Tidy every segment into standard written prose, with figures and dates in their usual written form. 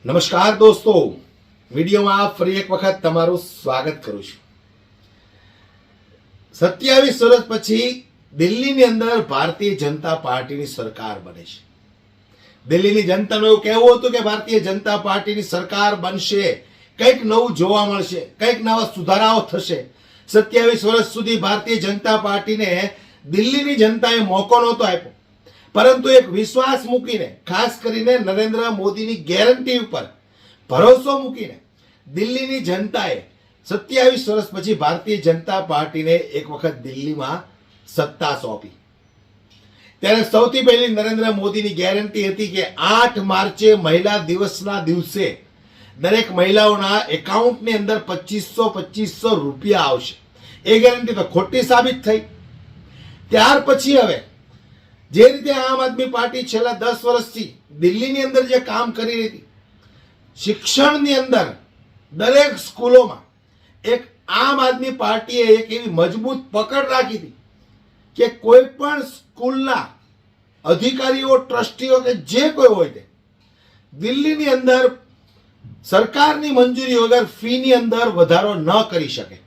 નમસ્કાર દોસ્તો, વિડીયોમાં ફરી એક વખત તમારું સ્વાગત કરું છું। 27 વર્ષ પછી દિલ્હીની અંદર ભારતીય જનતા પાર્ટીની સરકાર બને છે। દિલ્હીની જનતાનું એવું કહેવું હતું કે ભારતીય જનતા પાર્ટીની સરકાર બનશે, કંઈક નવું જોવા મળશે, કંઈક નવા સુધારાઓ થશે। 27 વર્ષ સુધી ભારતીય જનતા પાર્ટીને દિલ્હીની જનતાએ મોકો નહોતો આપ્યો, પરંતુ એક વિશ્વાસ મૂકીને, ખાસ કરીને નરેન્દ્ર મોદીની ગેરંટી ઉપર ભરોસો મૂકીને દિલ્હીની જનતાએ 27 વર્ષ પછી ભારતીય જનતા પાર્ટીને એક વખત દિલ્હીમાં સત્તા સોંપી। ત્યારે સૌથી પહેલી નરેન્દ્ર મોદીની ગેરંટી હતી કે 8 માર્ચે મહિલા દિવસના દિવસે દરેક મહિલાઓના એકાઉન્ટની અંદર 2500 રૂપિયા આવશે। એ ગેરંટી તો ખોટી સાબિત થઈ। ત્યાર પછી હવે જે રીતે આમ આદમી પાર્ટી છેલ્લા 10 વર્ષથી દિલ્હીની અંદર જે કામ કરી રહી હતી, શિક્ષણની અંદર દરેક સ્કૂલોમાં એક આમ આદમી પાર્ટીએ એક એવી મજબૂત પકડ રાખી હતી કે કોઈ પણ સ્કૂલના અધિકારીઓ, ટ્રસ્ટીઓ કે જે કોઈ હોય તે દિલ્હીની અંદર સરકારની મંજૂરી વગર ફીની અંદર વધારો ન કરી શકે,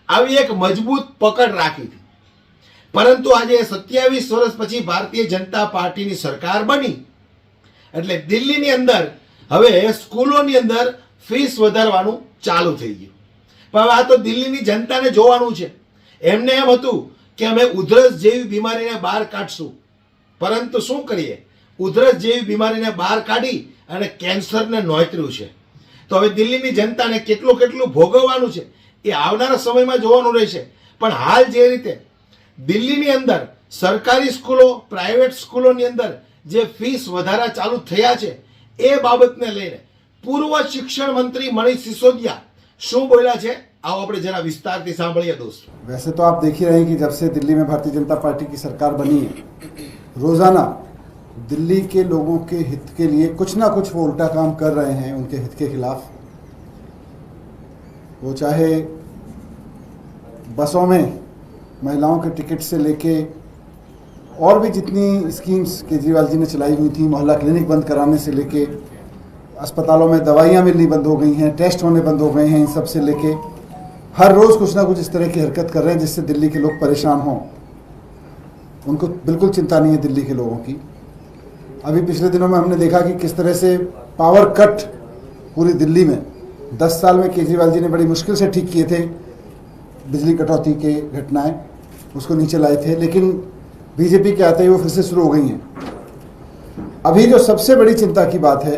આવી એક મજબૂત પકડ રાખી હતી। પરંતુ આજે 27 વર્ષ પછી ભારતીય જનતા પાર્ટીની સરકાર બની એટલે દિલ્હીની અંદર હવે સ્કૂલોની અંદર ફીસ વધારવાનું ચાલુ થઈ ગયું। પણ હવે આ તો દિલ્હીની જનતાને જોવાનું છે। એમને એમ હતું કે અમે ઉધરસ જેવી બીમારીને બહાર કાઢશું, પરંતુ શું કરીએ, ઉધરસ જેવી બીમારીને બહાર કાઢી અને કેન્સરને નોતર્યું છે। તો હવે દિલ્હીની જનતાને કેટલું કેટલું ભોગવવાનું છે એ આવનારા સમયમાં જોવાનું રહેશે। પણ હાલ જે રીતે દિલ્હીની અંદર સરકારી સ્કૂલો, પ્રાઇવેટ સ્કૂલોની અંદર જે ફીસ વધારા ચાલુ થયા છે એ બાબતને લઈને પૂર્વ શિક્ષણ મંત્રી મનીષ સિસોદિયા શું બોલ્યા છે, आओ આપણે જરા વિસ્તારથી સાંભળીએ दोस्तों। वैसे तो आप देख ही रहे हैं कि जब से दिल्ली में भारतीय जनता पार्टी की सरकार बनी है, रोजाना दिल्ली के लोगों के हित के लिए कुछ ना कुछ वो उल्टा काम कर रहे हैं, उनके हित के खिलाफ। वो चाहे बसों में महिलाओं के टिकट से लेके और भी जितनी स्कीम्स केजरीवाल जी ने चलाई हुई थी, मोहल्ला क्लिनिक बंद कराने से लेके अस्पतालों में दवाइयाँ मिलनी बंद हो गई हैं, टेस्ट होने बंद हो गए हैं, इन सब से लेके हर रोज़ कुछ ना कुछ इस तरह की हरकत कर रहे हैं जिससे दिल्ली के लोग परेशान हों। उनको बिल्कुल चिंता नहीं है दिल्ली के लोगों की। अभी पिछले दिनों में हमने देखा कि किस तरह से पावर कट पूरी दिल्ली में 10 साल में केजरीवाल जी ने बड़ी मुश्किल से ठीक किए थे। बिजली कटौती के घटनाएं उसको नीचे लाए थे, लेकिन बीजेपी के आते ही वो फिर से शुरू हो गई हैं। अभी जो सबसे बड़ी चिंता की बात है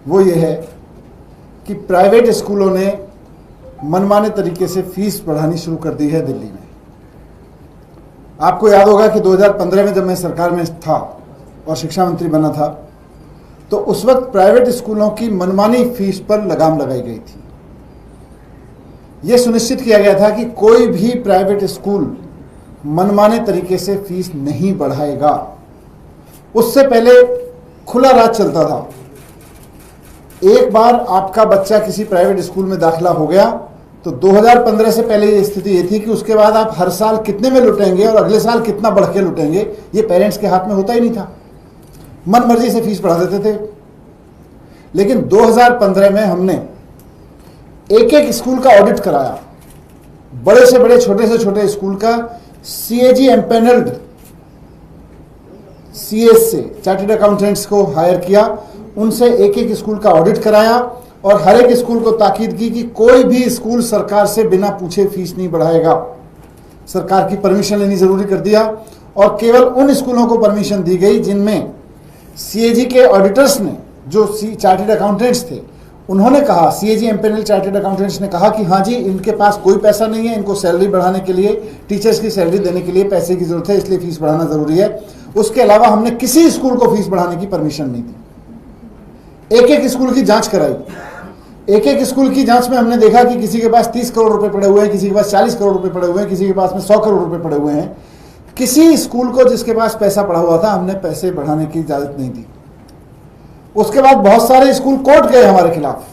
वो ये है कि प्राइवेट स्कूलों ने मनमाने तरीके से फीस बढ़ानी शुरू कर दी है दिल्ली में। आपको याद होगा कि 2015 में जब मैं सरकार में था और शिक्षा मंत्री बना था तो उस वक्त प्राइवेट स्कूलों की मनमानी फीस पर लगाम लगाई गई थी। यह सुनिश्चित किया गया था कि कोई भी प्राइवेट स्कूल मनमाने तरीके से फीस नहीं बढ़ाएगा। उससे पहले खुला राज चलता था। एक बार आपका बच्चा किसी प्राइवेट स्कूल में दाखिला हो गया तो 2015 से पहले ये स्थिति ये थी कि उसके बाद आप हर साल कितने में लुटेंगे और अगले साल कितना बढ़ के लुटेंगे ये पेरेंट्स के हाथ में होता ही नहीं था, मन मर्जी से फीस बढ़ा देते थे। लेकिन 2015 में हमने एक एक स्कूल का ऑडिट कराया, बड़े से बड़े, छोटे से छोटे स्कूल का CAG एम्पेनल्ड CS से चार्टर्ड अकाउंटेंट्स को हायर किया, उनसे एक एक स्कूल का ऑडिट कराया और हर एक स्कूल को ताकीद की कि कोई भी स्कूल सरकार से बिना पूछे फीस नहीं बढ़ाएगा। सरकार की परमिशन लेनी जरूरी कर दिया और केवल उन स्कूलों को परमिशन दी गई जिनमें CAG के ऑडिटर्स ने, जो चार्टर्ड अकाउंटेंट्स थे, उन्होंने कहा, CAG एम्पेनल चार्टर्ड अकाउंटेंट्स ने कहा कि हाँ जी, इनके पास कोई पैसा नहीं है, इनको सैलरी बढ़ाने के लिए, टीचर्स की सैलरी देने के लिए पैसे की जरूरत है, इसलिए फीस बढ़ाना जरूरी है। उसके अलावा हमने किसी स्कूल को फीस बढ़ाने की परमिशन नहीं दी। एक एक स्कूल की जांच कराई। एक एक स्कूल की जांच में हमने देखा कि किसी के पास 30 करोड़ रुपए पड़े हुए हैं, किसी के पास 40 करोड़ रुपए पड़े हुए हैं, किसी के पास में 100 करोड़ रुपए पड़े हुए हैं। किसी स्कूल को जिसके पास पैसा पड़ा हुआ था हमने पैसे बढ़ाने की इजाजत नहीं दी। उसके बाद बहुत सारे स्कूल कोर्ट गए हमारे खिलाफ,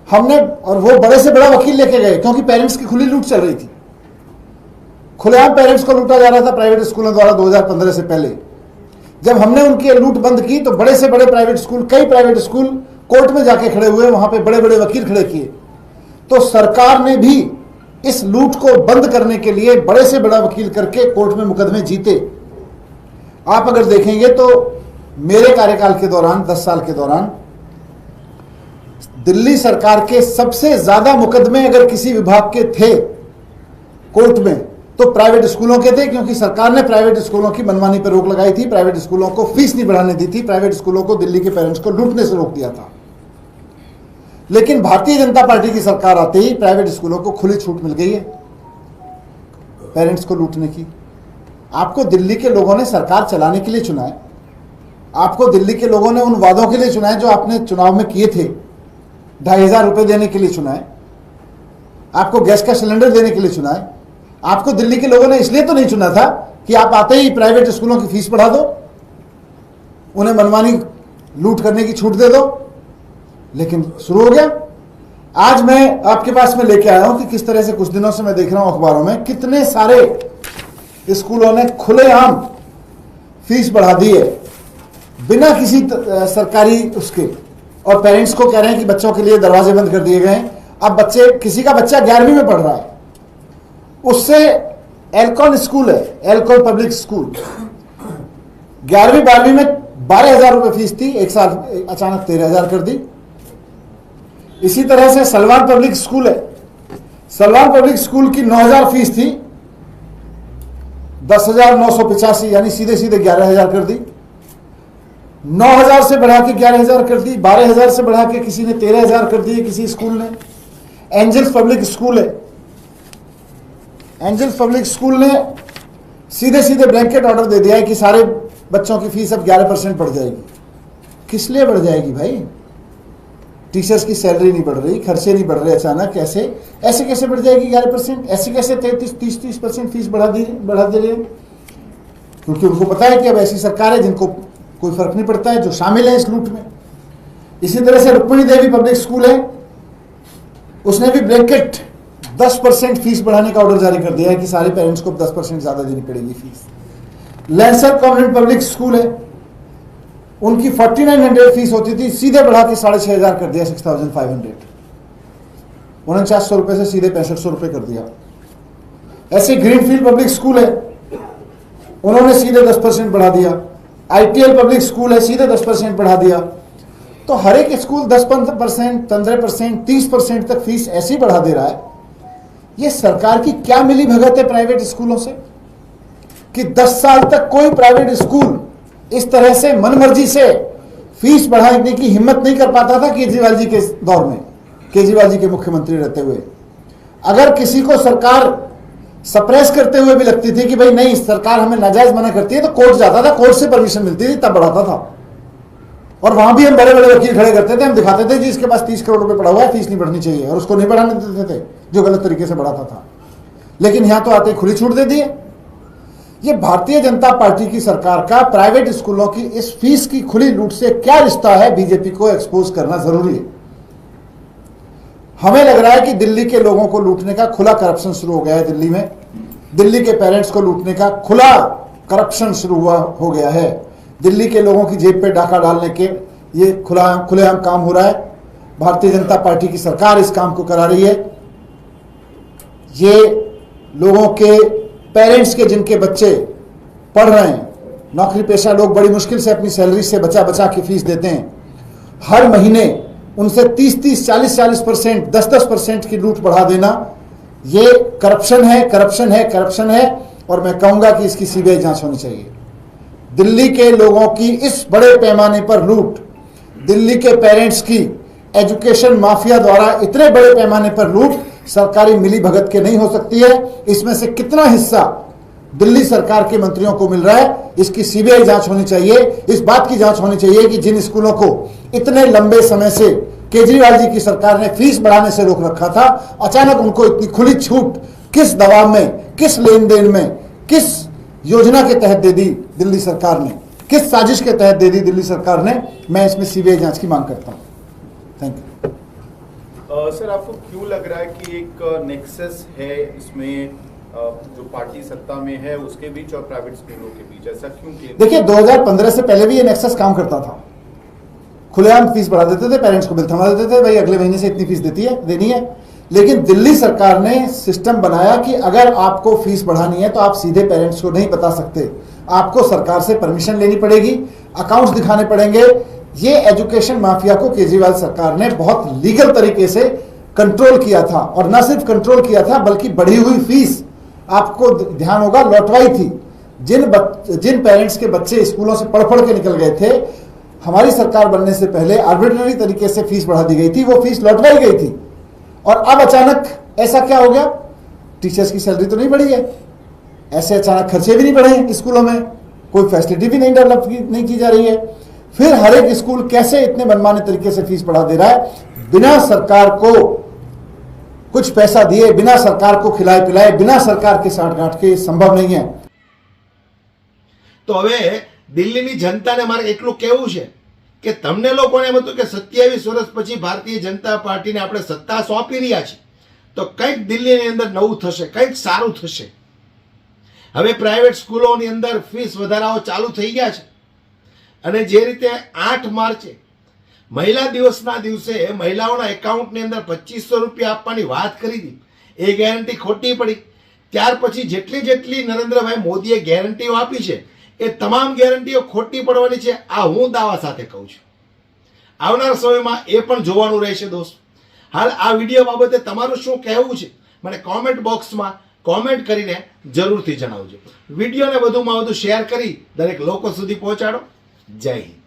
हमने, और वो बड़े से बड़ा वकील लेके गए क्योंकि पेरेंट्स की खुली लूट चल रही थी। खुलेआम पेरेंट्स को लूटा जा रहा था प्राइवेट स्कूलों द्वारा 2015 से पहले। जब हमने उनकी लूट बंद की तो बड़े से बड़े प्राइवेट स्कूल, कई प्राइवेट स्कूल कोर्ट में जाके खड़े हुए, वहां पे बड़े बड़े वकील खड़े किए। तो सरकार ने भी इस लूट को बंद करने के लिए बड़े से बड़ा वकील करके कोर्ट में मुकदमे जीते। आप अगर देखेंगे तो मेरे कार्यकाल के दौरान 10 साल के दौरान दिल्ली सरकार के सबसे ज्यादा मुकदमे अगर किसी विभाग के थे कोर्ट में तो प्राइवेट स्कूलों के थे, क्योंकि सरकार ने प्राइवेट स्कूलों की मनमानी पर रोक लगाई थी, प्राइवेट स्कूलों को फीस नहीं बढ़ाने दी थी, प्राइवेट स्कूलों को दिल्ली के पेरेंट्स को लूटने से रोक दिया था। लेकिन भारतीय जनता पार्टी की सरकार आते ही प्राइवेट स्कूलों को खुली छूट मिल गई है पेरेंट्स को लूटने की। आपको दिल्ली के लोगों ने सरकार चलाने के लिए चुना है, आपको दिल्ली के लोगों ने उन वादों के लिए चुना है जो आपने चुनाव में किए थे। 2,500 रुपए देने के लिए चुना है, आपको गैस का सिलेंडर देने के लिए चुना है। आपको दिल्ली के लोगों ने इसलिए तो नहीं चुना था कि आप आते ही प्राइवेट स्कूलों की फीस बढ़ा दो, उन्हें मनमानी लूट करने की छूट दे दो, लेकिन शुरू हो गया। आज मैं आपके पास में लेके आया हूं कि किस तरह से कुछ दिनों से मैं देख रहा हूं अखबारों में कितने सारे स्कूलों ने खुलेआम फीस बढ़ा दी है बिना किसी सरकारी उसके, और पेरेंट्स को कह रहे हैं कि बच्चों के लिए दरवाजे बंद कर दिए गए हैं। अब किसी का बच्चा 11वीं में पढ़ रहा है, उससे एल्कॉन स्कूल है, एल्कॉन पब्लिक स्कूल, 11वीं 12वीं में 12,000 रुपए फीस थी, एक साल अचानक 13,000 कर दी। इसी तरह से सलवान पब्लिक स्कूल है, सलवान पब्लिक स्कूल की 9,000 फीस थी, 10,985 यानी सीधे सीधे 11,000 कर दी। 9,000 से बढ़ा के 11,000 कर दी, 12,000 से बढ़ा के किसी ने 13,000 कर दी किसी स्कूल ने। एंजल्स पब्लिक स्कूल है, एंजल्स पब्लिक स्कूल ने सीधे सीधे ब्लैंकेट ऑर्डर दे दिया है कि सारे बच्चों की फीस अब 11% बढ़ जाएगी। किस लिए बढ़ जाएगी भाई? टीचर्स की सैलरी नहीं बढ़ रही, खर्चे नहीं बढ़ रहे, अचानक ऐसे कैसे बढ़ जाएगी 11%? ऐसे कैसे 30% फीस बढ़ा दे रही है? क्योंकि उनको पता है कि अब ऐसी सरकार है जिनको कोई फर्क नहीं पड़ता है, जो शामिल है इस लूट में। इसी तरह से रुक्मिणी देवी पब्लिक स्कूल है, उसने भी ब्लैंकेट 10% फीस बढ़ाने का ऑर्डर जारी कर दिया है कि सारे पेरेंट्स को 10% ज्यादा देनी पड़ेगी fees. Lancer convent public school है, उनकी 4,900 फीस होती थी, सीधे बढ़ा के 6,500 कर दिया, 6,500, 4900 रुपए से सीधे 6500 रुपए कर दिया। ऐसे ग्रीनफील्ड पब्लिक स्कूल है, उन्होंने सीधे 10% बढ़ा दिया। ITL पब्लिक स्कूल है, सीधे 10% बढ़ा दिया। तो हर एक स्कूल 10%, 15%, 30% तक फीस ऐसी बढ़ा दे रहा है। ये सरकार की क्या मिली भगत है प्राइवेट स्कूलों से कि 10 साल तक कोई प्राइवेट स्कूल इस तरह से मनमर्जी से फीस बढ़ाने की हिम्मत नहीं कर पाता था केजरीवाल जी के दौर में, केजरीवाल जी के मुख्यमंत्री रहते हुए। अगर किसी को सरकार सप्रेस करते हुए भी लगती थी कि भाई नहीं सरकार हमें नाजायज मना करती है, तो कोर्ट जाता था, कोर्ट से परमिशन मिलती थी, तब बढ़ाता था। और वहां भी हम बड़े बड़े वकील खड़े करते थे, हम दिखाते थे जी इसके पास 30 करोड़ रुपए पड़ा हुआ है, फीस नहीं बढ़नी चाहिए, और उसको नहीं बढ़ाने देते थे जो गलत तरीके से बढ़ाता था। लेकिन यहां तो आते खुली छूट दे दी है। ये भारतीय जनता पार्टी की सरकार का प्राइवेट स्कूलों की इस फीस की खुली लूट से क्या रिश्ता है, बीजेपी को एक्सपोज करना जरूरी है। हमें लग रहा है कि दिल्ली के लोगों को लूटने का खुला करप्शन शुरू हो गया है। दिल्ली में दिल्ली के पेरेंट्स को लूटने का खुला करप्शन शुरू हो गया है। दिल्ली के लोगों की जेब पे डाका डालने के ये खुलेआम काम हो रहा है। भारतीय जनता पार्टी की सरकार इस काम को करा रही है। ये लोगों के पेरेंट्स के जिनके बच्चे पढ़ रहे हैं, नौकरी पेशा लोग बड़ी मुश्किल से अपनी सैलरी से बचा बचा के फीस देते हैं, हर महीने उनसे 30-30, 40-40%, 10-10% की लूट बढ़ा देना, ये करप्शन है, करप्शन है, करप्शन है। और मैं कहूंगा कि इसकी सीबीआई जांच होनी चाहिए। दिल्ली के लोगों की इस बड़े पैमाने पर लूट, दिल्ली के पेरेंट्स की एजुकेशन माफिया द्वारा इतने बड़े पैमाने पर लूट सरकारी मिली भगत के नहीं हो सकती है। इसमें से कितना हिस्सा दिल्ली सरकार के मंत्रियों को मिल रहा है, इसकी सीबीआई जांच होनी चाहिए। इस बात की जांच होनी चाहिए कि जिन स्कूलों को इतने लंबे समय से केजरीवाल जी की सरकार ने फीस बढ़ाने से रोक रखा था, अचानक उनको इतनी खुली छूट किस दबाव में, किस लेन देन में, किस योजना के तहत दे दी दिल्ली सरकार ने, किस साजिश के तहत दे दी दिल्ली सरकार ने। मैं इसमें सीबीआई जांच की मांग करता हूं। Thank you. सर, आपको क्यों लग रहा है कि एक नेक्सस है इसमें, जो पार्टी सत्ता में है उसके बीच और प्राइवेट स्कूलों के बीच, ऐसा क्यों क्लेम? देखिए 2015 से पहले भी ये नेक्सस काम करता था। खुलेआम फीस बढ़ा देते थे, पेरेंट्स को बिल थमा देते थे, भाई अगले महीने से इतनी फीस देनी है। लेकिन दिल्ली सरकार ने सिस्टम बनाया कि अगर आपको फीस बढ़ानी है तो आप सीधे पेरेंट्स को नहीं बता सकते, आपको सरकार से परमिशन लेनी पड़ेगी, अकाउंट्स दिखाने पड़ेंगे। ये एजुकेशन माफिया को केजरीवाल सरकार ने बहुत लीगल तरीके से कंट्रोल किया था, और न सिर्फ कंट्रोल किया था बल्कि बढ़ी हुई फीस, आपको ध्यान होगा, लौटवाई थी। जिन पेरेंट्स के बच्चे स्कूलों से पढ़ के निकल गए थे, हमारी सरकार बनने से पहले आर्बिट्ररी तरीके से फीस बढ़ा दी गई थी, वो फीस लौटवाई गई थी। और अब अचानक ऐसा क्या हो गया? टीचर्स की सैलरी तो नहीं बढ़ी है, ऐसे अचानक खर्चे भी नहीं बढ़े हैं स्कूलों में, कोई फैसिलिटी भी नहीं डेवलप नहीं की जा रही है। फिर हर एक स्कूल कैसे इतने मनमाने तरीके से फीस बढ़ा दे रहा है, बिना सरकार को कुछ पैसा दिए, बिना सरकार को खिलाए पिलाए, बिना सरकार के साठगांठ के संभव नहीं है। તો હવે દિલ્હીની જનતાને મારે એટલું કહેવું છે કે તમને લોકોને એમ હતું કે 27 વર્ષ પછી ભારતીય જનતા પાર્ટીને આપણે સત્તા સોંપી રહ્યા છીએ તો કંઈક દિલ્હીની અંદર નવું થશે, કંઈક સારું થશે। હવે પ્રાઇવેટ સ્કૂલોની અંદર ફીસ વધારાઓ ચાલુ થઈ ગયા છે, અને જે રીતે 8 માર્ચે મહિલા દિવસના દિવસે મહિલાઓના એકાઉન્ટની અંદર 2500 રૂપિયા આપવાની વાત કરી હતી, એ ગેરંટી ખોટી પડી। ત્યાર પછી જેટલી નરેન્દ્રભાઈ મોદીએ ગેરંટીઓ આપી છે એ તમામ ગેરંટીઓ ખોટી પડવાની છે, આ હું દાવા સાથે કહું છું। આવનાર સમયમાં એ પણ જોવાનું રહેશે દોસ્તો। હાલ આ વિડીયો બાબતે તમારું શું કહેવું છે મને કોમેન્ટ બોક્સમાં કોમેન્ટ કરીને જરૂરથી જણાવજો। વિડીયોને વધુમાં વધુ શેર કરી દરેક લોકો સુધી પહોંચાડો। જય હિન્દ।